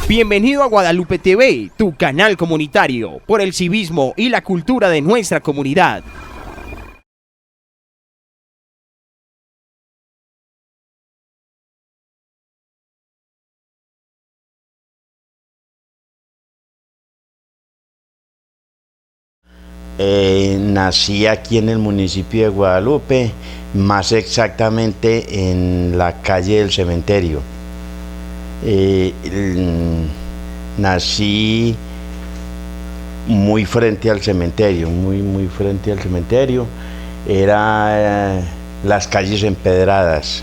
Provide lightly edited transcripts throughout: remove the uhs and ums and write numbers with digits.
Bienvenido a Guadalupe TV, tu canal comunitario, por el civismo y la cultura de nuestra comunidad. Nací aquí en el municipio de Guadalupe, más exactamente en la calle del cementerio. Nací muy frente al cementerio, muy frente al cementerio. Era las calles empedradas.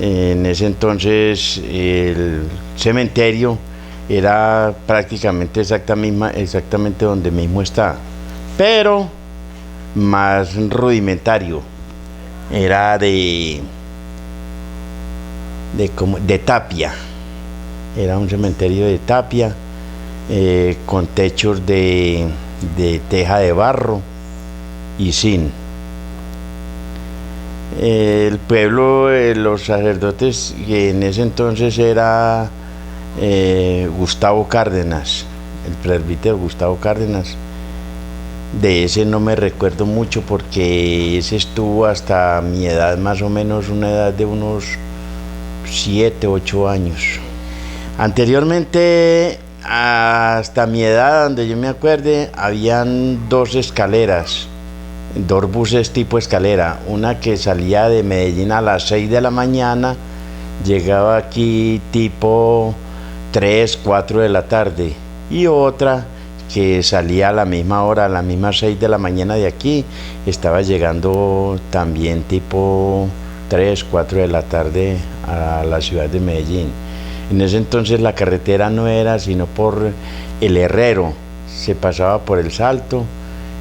En ese entonces el cementerio era prácticamente exactamente donde mismo está, pero más rudimentario. Era de tapia. Era un cementerio de tapia, con techos de teja de barro y zinc. El pueblo, los sacerdotes, que en ese entonces era Gustavo Cárdenas, el presbítero Gustavo Cárdenas. De ese no me recuerdo mucho porque ese estuvo hasta mi edad, más o menos una edad de unos 7, 8 años. Anteriormente, hasta mi edad, donde yo me acuerde, habían dos escaleras, dos buses tipo escalera, una que salía de Medellín a las 6 de la mañana, llegaba aquí tipo 3, 4 de la tarde, y otra que salía a la misma hora, a las mismas 6 de la mañana de aquí, estaba llegando también tipo 3, 4 de la tarde a la ciudad de Medellín. En ese entonces la carretera no era sino por el Herrero, se pasaba por el Salto,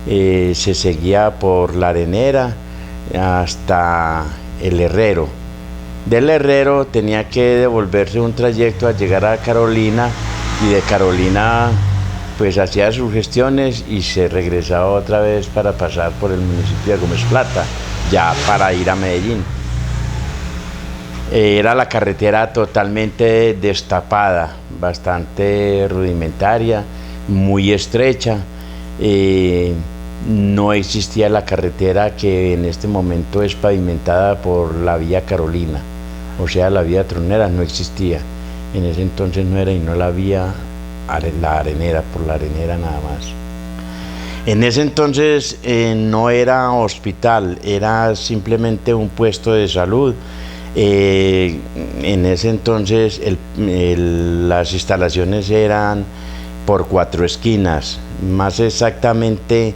se seguía por la Arenera hasta el Herrero. Del Herrero tenía que devolverse un trayecto a llegar a Carolina, y de Carolina pues hacía sus gestiones y se regresaba otra vez para pasar por el municipio de Gómez Plata, ya para ir a Medellín. Era la carretera totalmente destapada, bastante rudimentaria, muy estrecha. No existía la carretera que en este momento es pavimentada por la vía Carolina, o sea, la vía Tronera no existía. En ese entonces no era, y no la vía la Arenera, por la Arenera nada más. En ese entonces no era hospital, era simplemente un puesto de salud. En ese entonces las instalaciones eran por 4 esquinas, más exactamente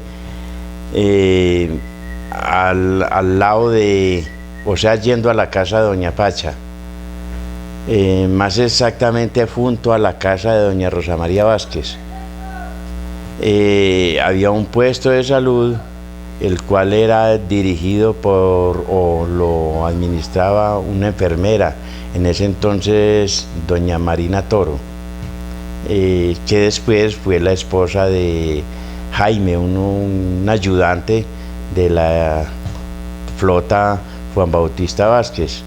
al lado de, o sea, yendo a la casa de Doña Pacha. Más exactamente junto a la casa de doña Rosa María Vázquez. Había un puesto de salud, el cual era dirigido o lo administraba una enfermera, en ese entonces doña Marina Toro, que después fue la esposa de Jaime, un ayudante de la flota Juan Bautista Vázquez.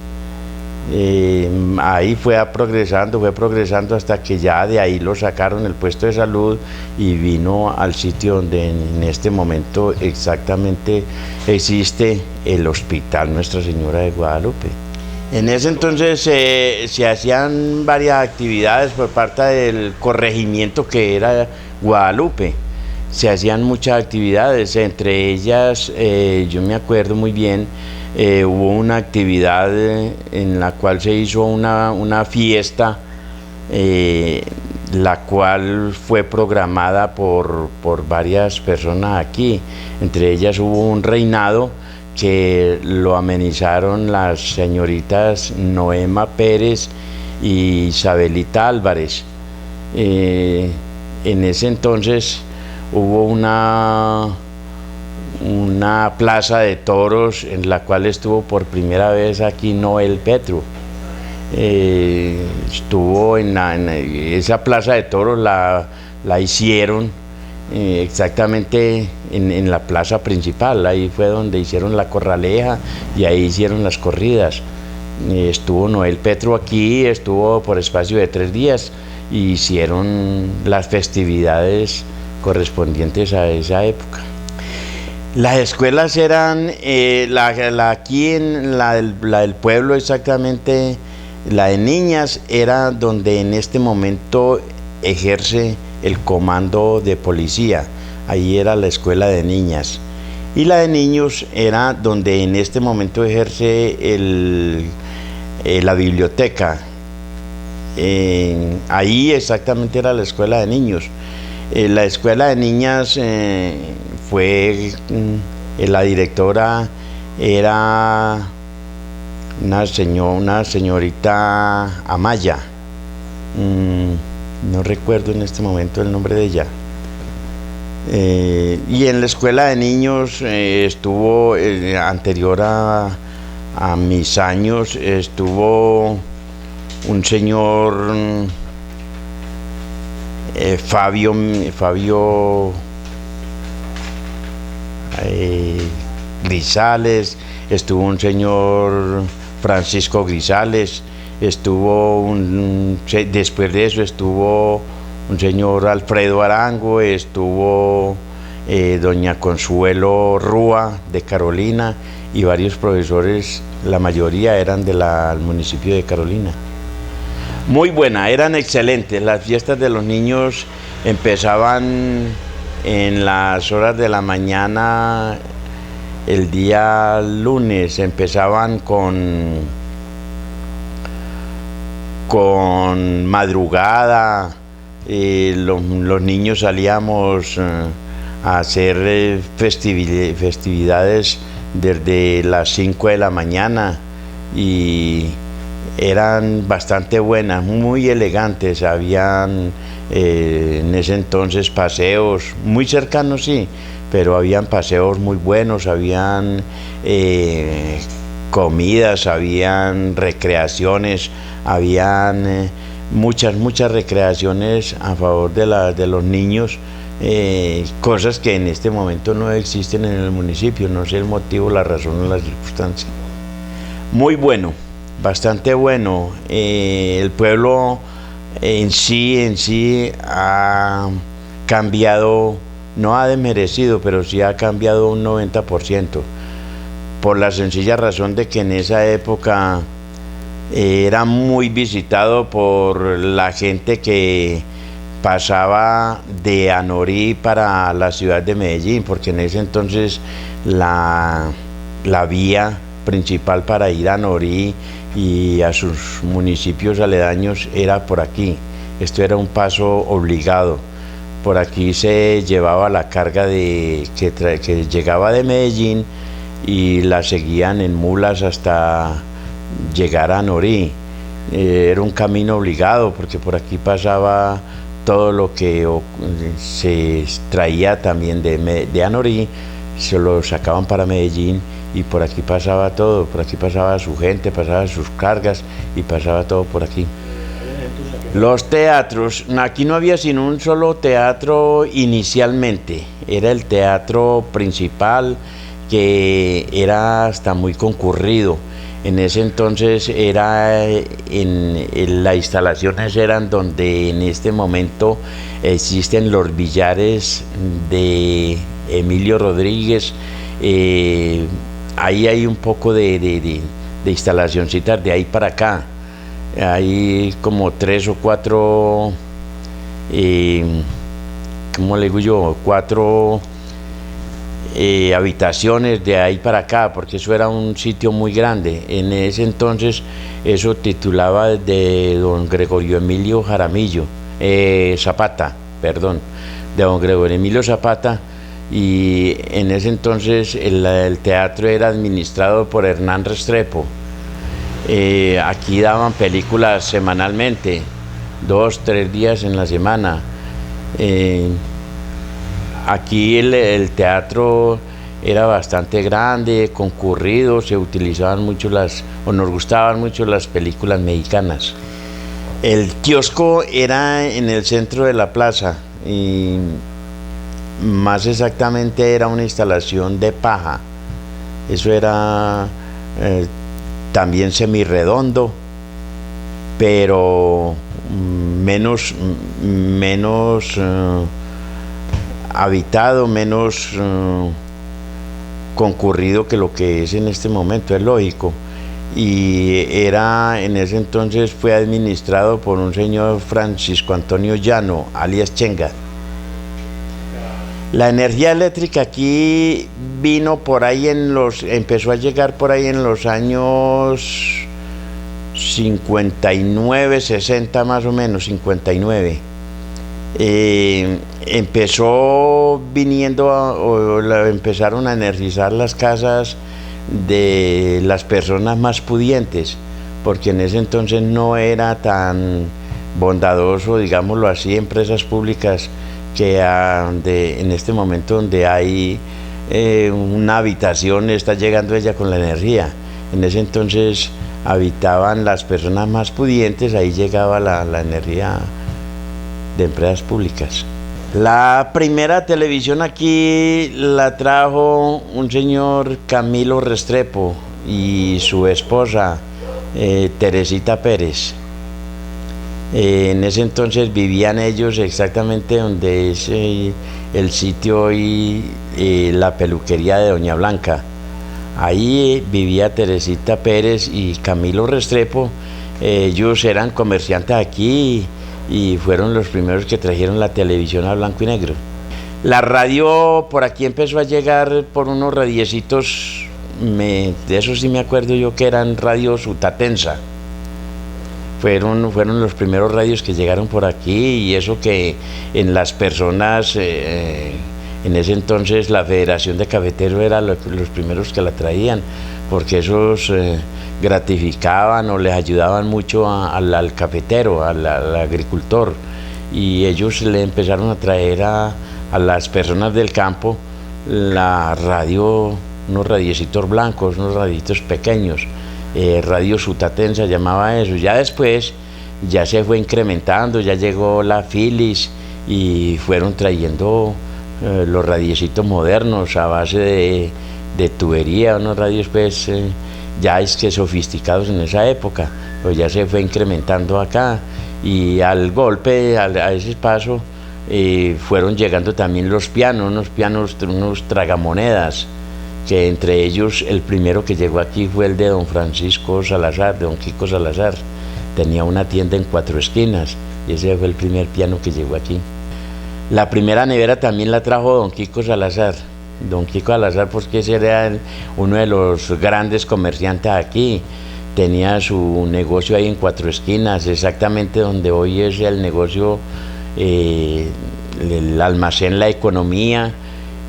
Ahí fue progresando hasta que ya de ahí lo sacaron del puesto de salud y vino al sitio donde en este momento exactamente existe el Hospital Nuestra Señora de Guadalupe. En ese entonces se hacían varias actividades por parte del corregimiento que era Guadalupe. Se hacían muchas actividades, entre ellas yo me acuerdo muy bien. Hubo una actividad en la cual se hizo una fiesta, la cual fue programada por varias personas aquí. Entre ellas hubo un reinado que lo amenizaron las señoritas Noema Pérez y Isabelita Álvarez. En ese entonces hubo una plaza de toros en la cual estuvo por primera vez aquí Noel Petro. Estuvo en esa plaza de toros, la hicieron exactamente en la plaza principal. Ahí fue donde hicieron la corraleja y ahí hicieron las corridas. Estuvo Noel Petro aquí, estuvo por espacio de 3 días. y hicieron las festividades correspondientes a esa época. Las escuelas eran, aquí en la del pueblo exactamente, la de niñas era donde en este momento ejerce el comando de policía, ahí era la escuela de niñas. Y la de niños era donde en este momento ejerce la biblioteca. Ahí exactamente era la escuela de niños. La escuela de niñas fue, la directora era una señorita Amaya. No recuerdo en este momento el nombre de ella. Y en la escuela de niños estuvo, anterior a mis años, estuvo un señor Fabio Grisales, estuvo un señor Francisco Grisales, después de eso estuvo un señor Alfredo Arango, estuvo doña Consuelo Rúa de Carolina y varios profesores, la mayoría eran del municipio de Carolina. Muy buena, eran excelentes. Las fiestas de los niños empezaban en las horas de la mañana, el día lunes, empezaban con madrugada. Los niños salíamos a hacer festividades desde las 5 de la mañana y eran bastante buenas, muy elegantes. Habían en ese entonces paseos muy cercanos, sí, pero habían paseos muy buenos, habían comidas, habían recreaciones, habían muchas recreaciones a favor de los niños, cosas que en este momento no existen en el municipio. No sé el motivo, la razón o la circunstancia. Muy bueno, bastante bueno. El pueblo en sí ha cambiado, no ha desmerecido, pero sí ha cambiado un 90%, por la sencilla razón de que en esa época era muy visitado por la gente que pasaba de Anorí para la ciudad de Medellín, porque en ese entonces la vía principal para ir a Anorí y a sus municipios aledaños era por aquí. Esto era un paso obligado. Por aquí se llevaba la carga que llegaba de Medellín y la seguían en mulas hasta llegar a Anorí. Era un camino obligado porque por aquí pasaba todo lo que se traía también de Anorí, se lo sacaban para Medellín y por aquí pasaba todo, por aquí pasaba su gente, pasaba sus cargas y pasaba todo por aquí. Los teatros, aquí no había sino un solo teatro inicialmente, era el teatro principal, que era hasta muy concurrido. En ese entonces las instalaciones eran donde en este momento existen los billares de Emilio Rodríguez. Ahí hay un poco de instalacioncitas de ahí para acá. Hay como 3 o 4, ¿cómo le digo yo? 4 habitaciones de ahí para acá, porque eso era un sitio muy grande. En ese entonces eso titulaba de don Gregorio Emilio Zapata, de don Gregorio Emilio Zapata, y en ese entonces el teatro era administrado por Hernán Restrepo. Aquí daban películas semanalmente, 2, 3 días en la semana. Aquí el teatro era bastante grande, concurrido, se utilizaban mucho nos gustaban mucho las películas mexicanas. El kiosco era en el centro de la plaza y más exactamente era una instalación de paja. Eso era también semirredondo, pero menos habitado, menos concurrido que lo que es en este momento, es lógico. Y en ese entonces fue administrado por un señor Francisco Antonio Llano, alias Chenga. La energía eléctrica aquí vino por ahí empezó a llegar por ahí en los años 59, 60 más o menos, 59. Empezó empezaron a energizar las casas de las personas más pudientes, porque en ese entonces no era tan bondadoso, digámoslo así, empresas públicas que en este momento donde hay una habitación está llegando ella con la energía. En ese entonces habitaban las personas más pudientes, ahí llegaba la energía de empresas públicas. La primera televisión aquí la trajo un señor Camilo Restrepo y su esposa Teresita Pérez. En ese entonces vivían ellos exactamente donde es el sitio y la peluquería de Doña Blanca. Ahí vivía Teresita Pérez y Camilo Restrepo. Ellos eran comerciantes aquí y fueron los primeros que trajeron la televisión a blanco y negro. La radio por aquí empezó a llegar por unos radiecitos, de eso sí me acuerdo yo, que eran radios Utatensa. Fueron los primeros radios que llegaron por aquí, y eso que en las personas, en ese entonces la Federación de Cafeteros era los primeros que la traían, porque esos gratificaban o les ayudaban mucho al cafetero, al agricultor, y ellos le empezaron a traer a las personas del campo la radio, unos radiecitos blancos, unos raditos pequeños, radio Sutatensa llamaba eso. Ya después ya se fue incrementando, ya llegó la Philips y fueron trayendo los radiecitos modernos a base de tubería, unos radios pues ya es que sofisticados en esa época, pues ya se fue incrementando acá, y al golpe, a ese paso, fueron llegando también los pianos, unos tragamonedas, que entre ellos el primero que llegó aquí fue el de don Francisco Salazar, de don Kiko Salazar. Tenía una tienda en Cuatro Esquinas y ese fue el primer piano que llegó aquí. La primera nevera también la trajo don Kiko Salazar. Don Kiko Salazar, porque ese era uno de los grandes comerciantes aquí. Tenía su negocio ahí en Cuatro Esquinas, exactamente donde hoy es el negocio, el almacén La Economía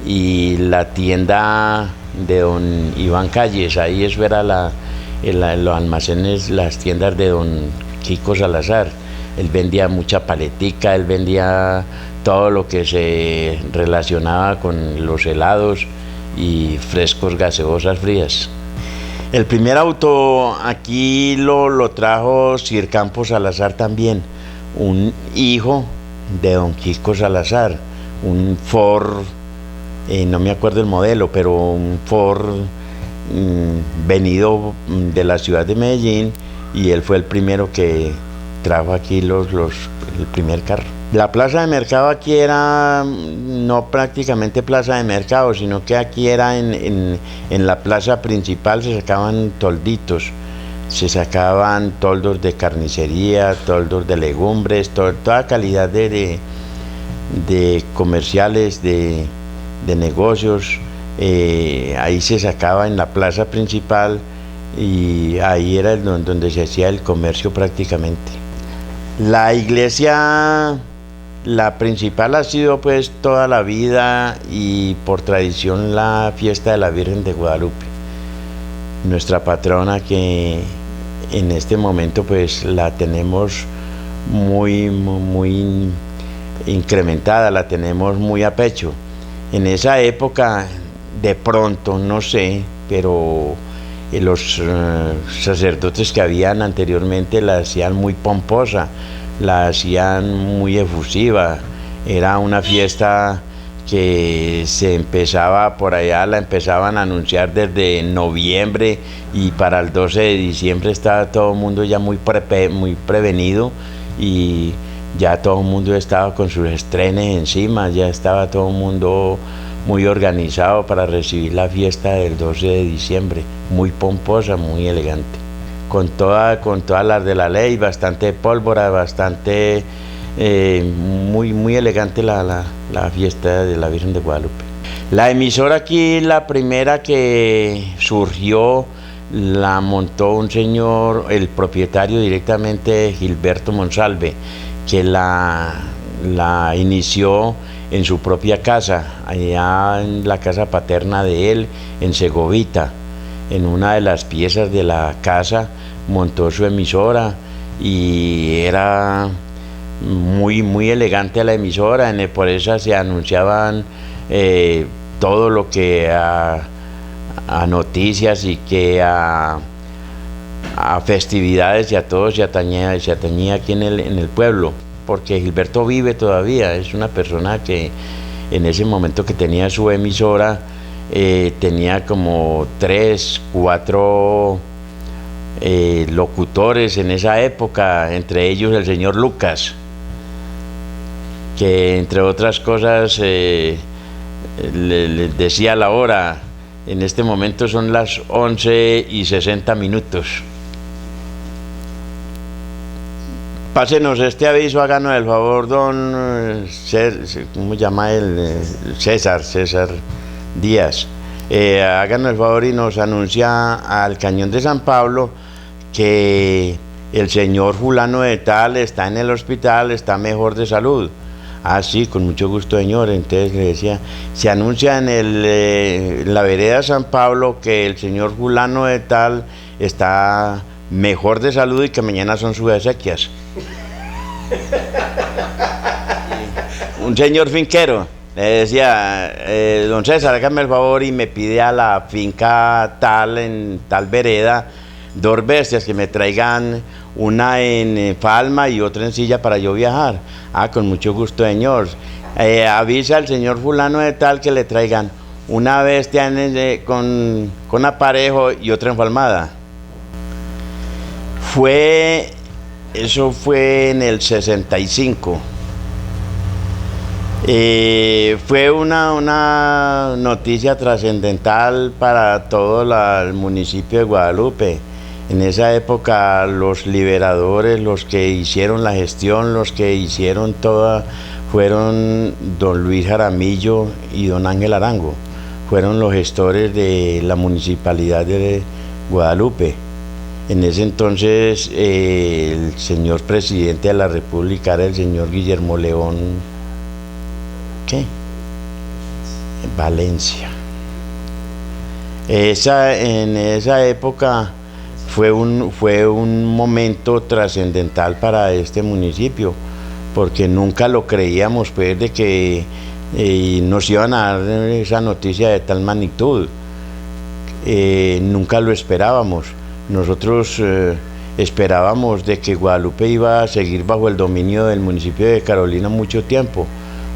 y la tienda de don Iván Calles. Ahí eso era los almacenes, las tiendas de don Kiko Salazar. Él vendía mucha paletica, él vendía todo lo que se relacionaba con los helados y frescos, gaseosas frías. El primer auto aquí lo trajo Sir Campos Salazar también, un hijo de don Kiko Salazar, un Ford, no me acuerdo el modelo, pero un Ford venido de la ciudad de Medellín, y él fue el primero que trajo aquí el primer carro. La plaza de mercado aquí era no prácticamente plaza de mercado, sino que aquí era en la plaza principal se sacaban tolditos, se sacaban toldos de carnicería, toldos de legumbres, toda calidad de comerciales, de negocios. Ahí se sacaba en la plaza principal, y ahí era donde se hacía el comercio prácticamente. La iglesia, la principal, ha sido pues toda la vida y por tradición la fiesta de la Virgen de Guadalupe, nuestra patrona, que en este momento pues la tenemos muy incrementada, la tenemos muy a pecho. En esa época, de pronto, no sé, pero los sacerdotes que habían anteriormente la hacían muy pomposa, la hacían muy efusiva. Era una fiesta que se empezaba por allá, la empezaban a anunciar desde noviembre, y para el 12 de diciembre estaba todo el mundo ya muy prevenido, y ya todo el mundo estaba con sus estrenes encima, ya estaba todo el mundo muy organizado para recibir la fiesta del 12 de diciembre, muy pomposa, muy elegante, con todas las de la ley, bastante pólvora, bastante, muy elegante la fiesta de la Virgen de Guadalupe. La emisora aquí, la primera que surgió, la montó un señor, el propietario directamente, Gilberto Monsalve, que la inició en su propia casa, allá en la casa paterna de él, en Segovita. En una de las piezas de la casa montó su emisora y era muy elegante la emisora. Por esa se anunciaban todo lo que a noticias y que a festividades y a todo se atañía aquí en el pueblo, porque Gilberto vive todavía, es una persona que en ese momento que tenía su emisora tenía como 3, 4 locutores en esa época, entre ellos el señor Lucas, que entre otras cosas le decía la hora. En este momento son las 11:60. Pásenos este aviso, háganos el favor, don ¿cómo llama él? César Díaz. Háganos el favor y nos anuncia al Cañón de San Pablo que el señor fulano de tal está en el hospital, está mejor de salud. Ah, sí, con mucho gusto, señor. Entonces le decía, se anuncia en la vereda San Pablo que el señor fulano de tal está mejor de salud y que mañana son sus exequias. Un señor finquero le decía, don César, hágame el favor y me pide a la finca tal, en tal vereda, 2 bestias que me traigan, una en Palma y otra en Silla para yo viajar. Ah, con mucho gusto, señor. Avisa al señor fulano de tal que le traigan una bestia con aparejo y otra enfalmada. Eso fue en el 65. Fue una noticia trascendental para todo el municipio de Guadalupe. En esa época los liberadores, los que hicieron la gestión, los que hicieron toda, fueron don Luis Jaramillo y don Ángel Arango. Fueron los gestores de la municipalidad de Guadalupe. En ese entonces el señor presidente de la República era el señor Guillermo León Valencia. En esa época fue un momento trascendental para este municipio, porque nunca lo creíamos, pues, de que nos iban a dar esa noticia de tal magnitud. Nunca lo esperábamos. Nosotros esperábamos de que Guadalupe iba a seguir bajo el dominio del municipio de Carolina mucho tiempo,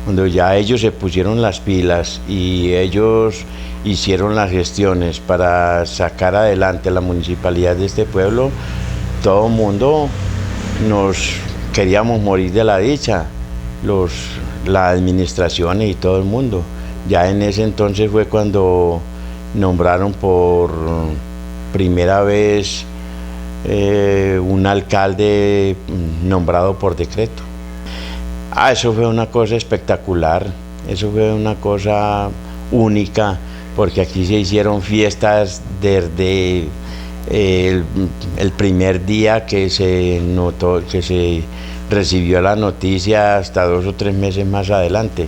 cuando ya ellos se pusieron las pilas y ellos hicieron las gestiones para sacar adelante la municipalidad de este pueblo. Todo el mundo nos queríamos morir de la dicha, las administraciones y todo el mundo. Ya en ese entonces fue cuando nombraron por primera vez un alcalde nombrado por decreto. Eso fue una cosa espectacular, eso fue una cosa única, porque aquí se hicieron fiestas desde el primer día que se notó, que se recibió la noticia, hasta 2 o 3 meses más adelante.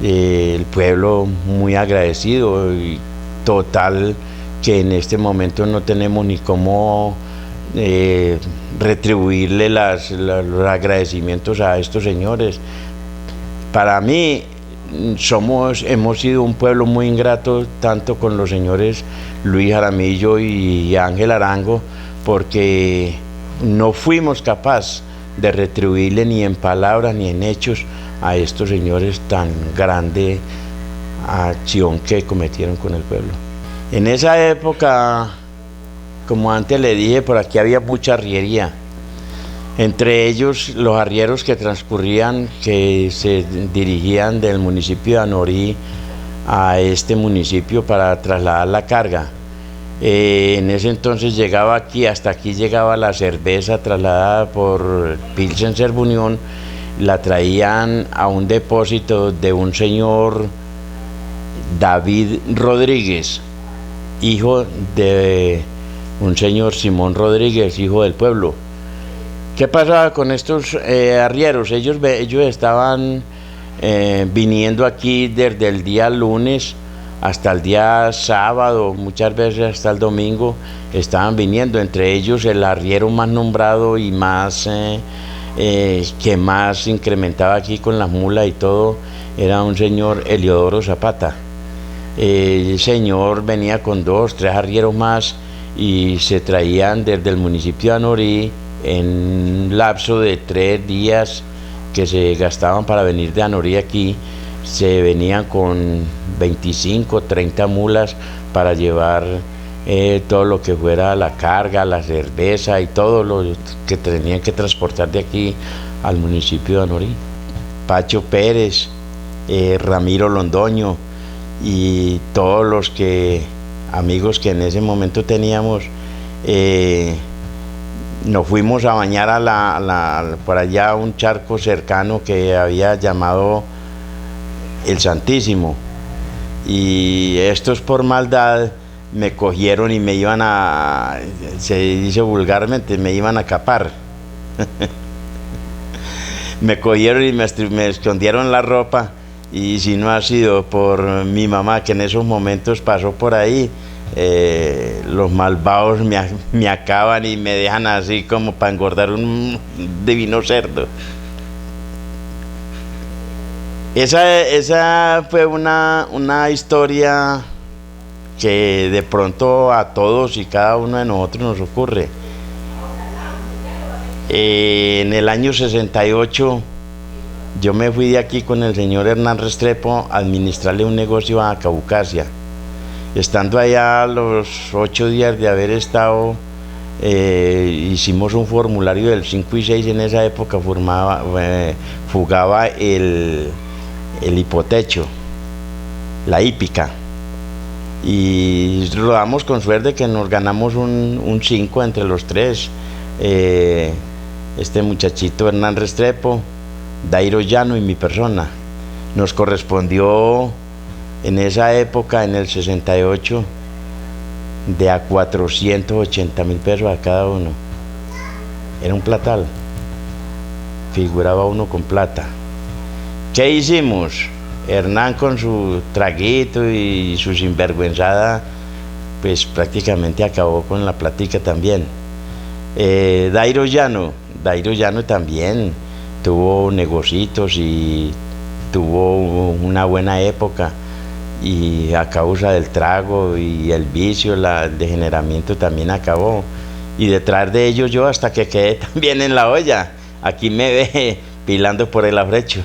El pueblo muy agradecido, y total que en este momento no tenemos ni cómo retribuirle los agradecimientos a estos señores. Para mí hemos sido un pueblo muy ingrato, tanto con los señores Luis Jaramillo y Ángel Arango, porque no fuimos capaces de retribuirle ni en palabras ni en hechos a estos señores tan grande acción que cometieron con el pueblo. En esa época, como antes le dije, por aquí había mucha arriería. Entre ellos los arrieros que transcurrían, que se dirigían del municipio de Anorí a este municipio para trasladar la carga. En ese entonces llegaba aquí, hasta aquí llegaba la cerveza trasladada por Pilsen Servunión, la traían a un depósito de un señor David Rodríguez, hijo de un señor Simón Rodríguez, hijo del pueblo. ¿Qué pasaba con estos arrieros? Ellos estaban viniendo aquí desde el día lunes hasta el día sábado, muchas veces hasta el domingo, estaban viniendo. Entre ellos el arriero más nombrado y más que más incrementaba aquí con las mulas y todo, era un señor Eliodoro Zapata. El señor venía con 2, 3 arrieros más y se traían desde el municipio de Anorí en un lapso de 3 días que se gastaban para venir de Anorí aquí. Se venían con 25, 30 mulas para llevar todo lo que fuera la carga, la cerveza y todo lo que tenían que transportar de aquí al municipio de Anorí. Pacho Pérez, Ramiro Londoño y todos los amigos que en ese momento teníamos, nos fuimos a bañar por allá a un charco cercano que había llamado el Santísimo, y estos por maldad me cogieron y me iban se dice vulgarmente, me iban a capar. Me cogieron y me escondieron la ropa, y si no ha sido por mi mamá, que en esos momentos pasó por ahí, los malvados me acaban y me dejan así como para engordar un divino cerdo. Esa fue una historia que de pronto a todos y cada uno de nosotros nos ocurre. En el año 68 yo me fui de aquí con el señor Hernán Restrepo a administrarle un negocio a Caucasia. Estando allá, a los 8 días de haber estado, hicimos un formulario del 5 y 6. En esa época fugaba el hipotecho, la hípica, y rodamos con suerte que nos ganamos un 5 entre los 3. Este muchachito Hernán Restrepo, Dairo Llano y mi persona. Nos correspondió en esa época, en el 68, de a 480.000 pesos a cada uno. Era un platal, figuraba uno con plata. ¿Qué hicimos? Hernán con su traguito y su sinvergüenzada, pues prácticamente acabó con la platica también. Dairo Llano también tuvo negocios y tuvo una buena época, y a causa del trago y el vicio, el degeneramiento también acabó. Y detrás de ellos yo, hasta que quedé también en la olla. Aquí me ve pilando por el afrecho.